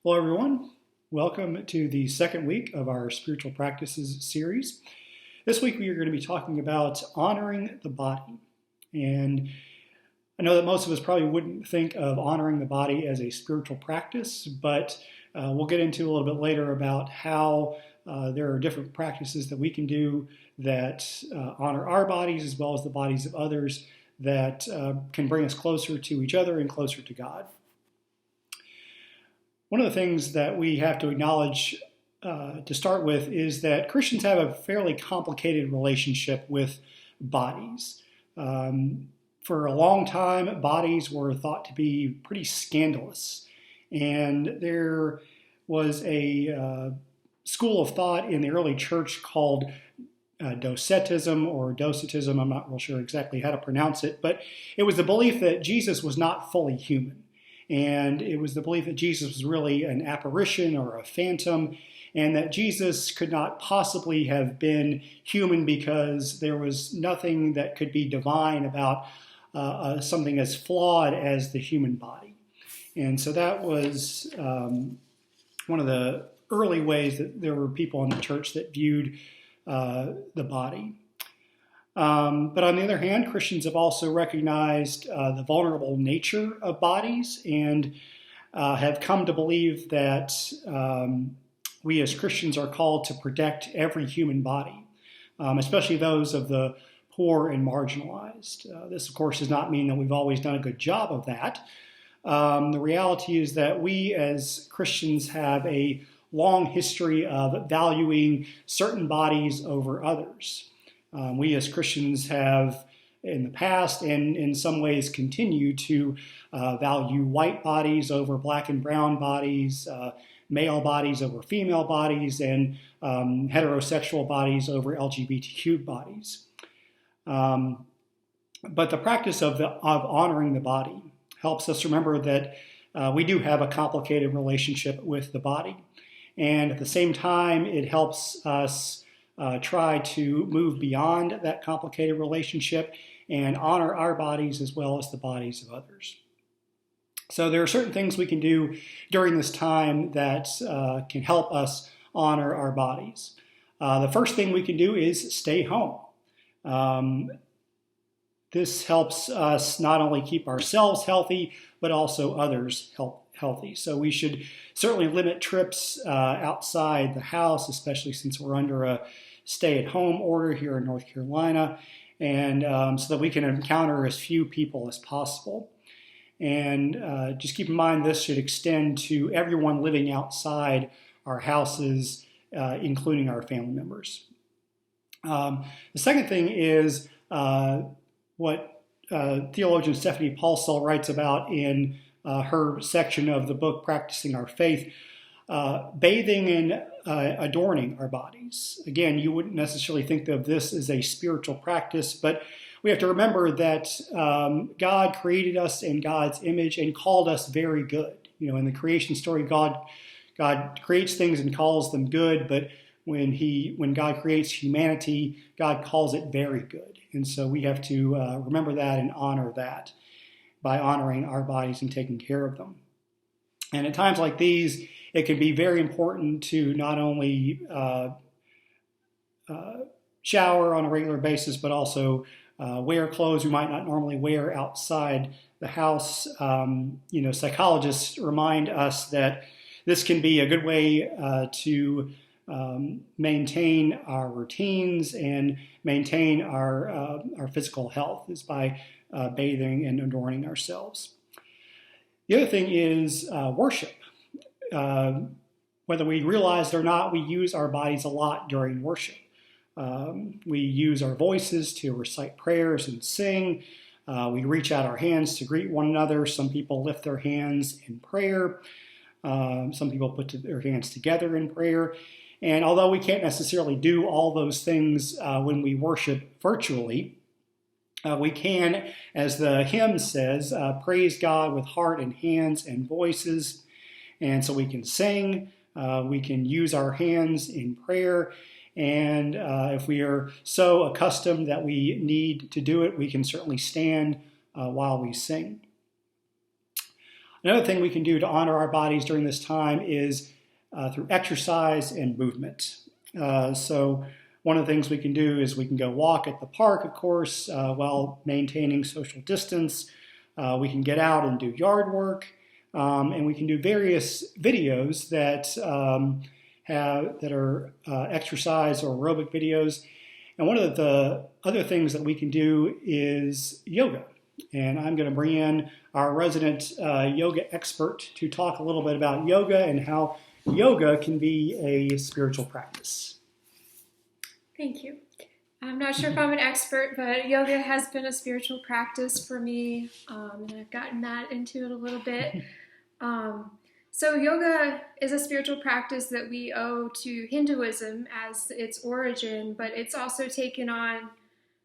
Hello, everyone. Welcome to the second week of our spiritual practices series. This week, we are going to be talking about honoring the body. And I know that most of us probably wouldn't think of honoring the body as a spiritual practice, but we'll get into a little bit later about how there are different practices that we can do that honor our bodies as well as the bodies of others that can bring us closer to each other and closer to God. One of the things that we have to acknowledge to start with is that Christians have a fairly complicated relationship with bodies. For a long time, bodies were thought to be pretty scandalous. And there was a school of thought in the early church called Docetism or Docetism. I'm not real sure exactly how to pronounce it, but it was the belief that Jesus was not fully human. And it was the belief that Jesus was really an apparition or a phantom, and that Jesus could not possibly have been human because there was nothing that could be divine about something as flawed as the human body. And so that was one of the early ways that there were people in the church that viewed the body. But on the other hand, Christians have also recognized the vulnerable nature of bodies and have come to believe that we as Christians are called to protect every human body, especially those of the poor and marginalized. This, of course, does not mean that we've always done a good job of that. The reality is that we as Christians have a long history of valuing certain bodies over others. We as Christians have in the past and in some ways continue to value white bodies over black and brown bodies, male bodies over female bodies, and heterosexual bodies over LGBTQ bodies. But the practice of honoring the body helps us remember that we do have a complicated relationship with the body. And at the same time, it helps us try to move beyond that complicated relationship and honor our bodies as well as the bodies of others. So there are certain things we can do during this time that can help us honor our bodies. The first thing we can do is stay home. This helps us not only keep ourselves healthy, but also others healthy. So we should certainly limit trips outside the house, especially since we're under a stay-at-home order here in North Carolina, and so that we can encounter as few people as possible. And just keep in mind this should extend to everyone living outside our houses, including our family members. The second thing is what theologian Stephanie Paulsell writes about in her section of the book, Practicing Our Faith, bathing and adorning our bodies. Again, you wouldn't necessarily think of this as a spiritual practice, but we have to remember that God created us in God's image and called us very good. You know, in the creation story, God creates things and calls them good, but when God creates humanity, God calls it very good. And so we have to remember that and honor that by honoring our bodies and taking care of them. And at times like these, it can be very important to not only shower on a regular basis, but also wear clothes you might not normally wear outside the house. Psychologists remind us that this can be a good way to maintain our routines and maintain our physical health is by bathing and adorning ourselves. The other thing is worship. Whether we realize it or not, we use our bodies a lot during worship. We use our voices to recite prayers and sing. We reach out our hands to greet one another. Some people lift their hands in prayer. Some people put their hands together in prayer. And although we can't necessarily do all those things when we worship virtually, we can, as the hymn says, praise God with heart and hands and voices. And so we can sing, we can use our hands in prayer, and if we are so accustomed that we need to do it, we can certainly stand while we sing. Another thing we can do to honor our bodies during this time is through exercise and movement. So one of the things we can do is we can go walk at the park, of course, while maintaining social distance. We can get out and do yard work, and we can do various videos that are exercise or aerobic videos. And one of the other things that we can do is yoga. And I'm going to bring in our resident yoga expert to talk a little bit about yoga and how yoga can be a spiritual practice. Thank you. I'm not sure if I'm an expert, but yoga has been a spiritual practice for me, and I've gotten that into it a little bit. So yoga is a spiritual practice that we owe to Hinduism as its origin, but it's also taken on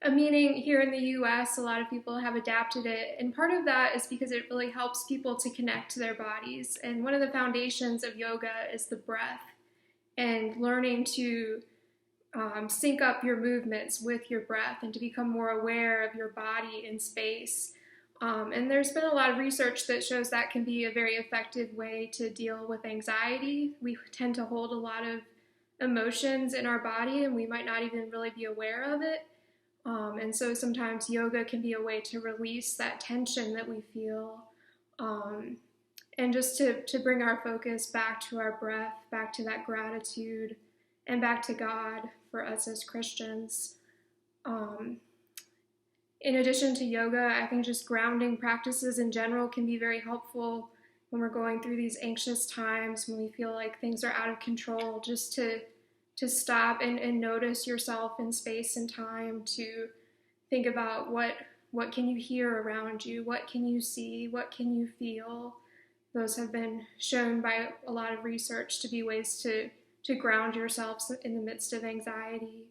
a meaning here in the U.S. A lot of people have adapted it, and part of that is because it really helps people to connect to their bodies. And one of the foundations of yoga is the breath and learning to sync up your movements with your breath and to become more aware of your body in space. And there's been a lot of research that shows that can be a very effective way to deal with anxiety. We tend to hold a lot of emotions in our body and we might not even really be aware of it. And so sometimes yoga can be a way to release that tension that we feel, and just to bring our focus back to our breath, back to that gratitude, and back to God for us as Christians. In addition to yoga, I think just grounding practices in general can be very helpful when we're going through these anxious times, when we feel like things are out of control, just to stop and notice yourself in space and time, to think about what can you hear around you, what can you see, what can you feel. Those have been shown by a lot of research to be ways to ground yourselves in the midst of anxiety.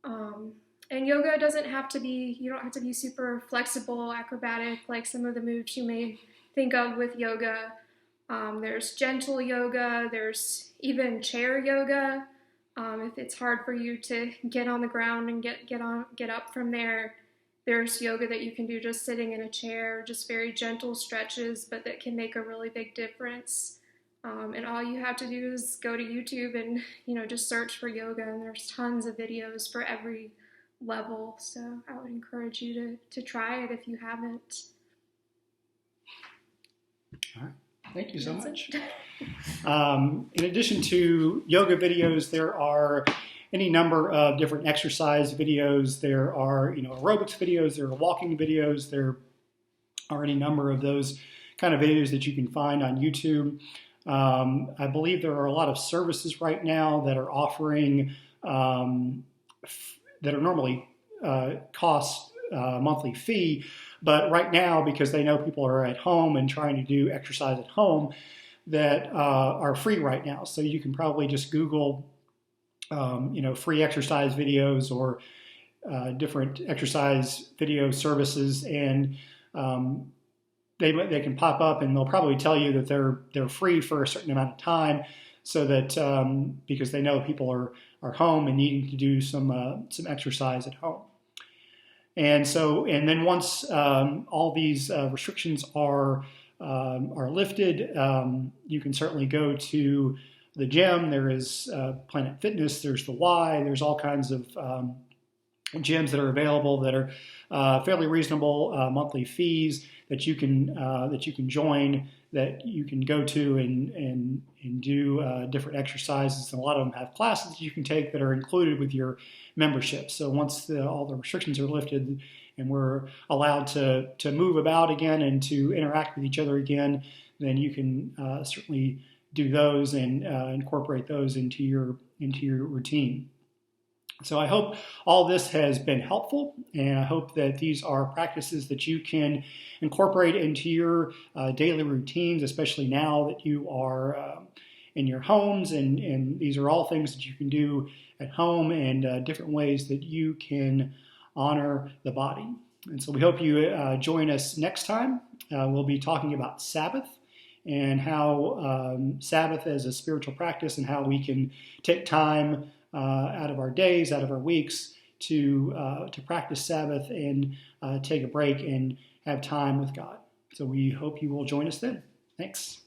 And yoga doesn't have to be, you don't have to be super flexible, acrobatic, like some of the moves you may think of with yoga. There's gentle yoga, there's even chair yoga. If it's hard for you to get on the ground and get up from there, there's yoga that you can do just sitting in a chair, just very gentle stretches, but that can make a really big difference. And all you have to do is go to YouTube and, just search for yoga, and there's tons of videos for every level. So I would encourage you to try it if you haven't. All right. Thank you so much. In addition to yoga videos, there are any number of different exercise videos. There are, aerobics videos, there are walking videos, there are any number of those kind of videos that you can find on YouTube. I believe there are a lot of services right now that are offering, that are normally cost a monthly fee, but right now, because they know people are at home and trying to do exercise at home, that are free right now. So you can probably just Google, free exercise videos or different exercise video services, and they can pop up, and they'll probably tell you that they're free for a certain amount of time, so that because they know people are home and needing to do some exercise at home. And then once all these restrictions are lifted, you can certainly go to the gym. There is Planet Fitness, there's the Y, there's all kinds of gyms that are available that are fairly reasonable monthly fees that you can join, that you can go to and do different exercises. And a lot of them have classes that you can take that are included with your membership. So once all the restrictions are lifted and we're allowed to move about again and to interact with each other again, then you can certainly do those and incorporate those into your routine. So I hope all this has been helpful, and I hope that these are practices that you can incorporate into your daily routines, especially now that you are in your homes, and these are all things that you can do at home, and different ways that you can honor the body. And so we hope you join us next time. We'll be talking about Sabbath and how Sabbath as a spiritual practice, and how we can take time out of our days, out of our weeks, to practice Sabbath and take a break and have time with God. So we hope you will join us then. Thanks.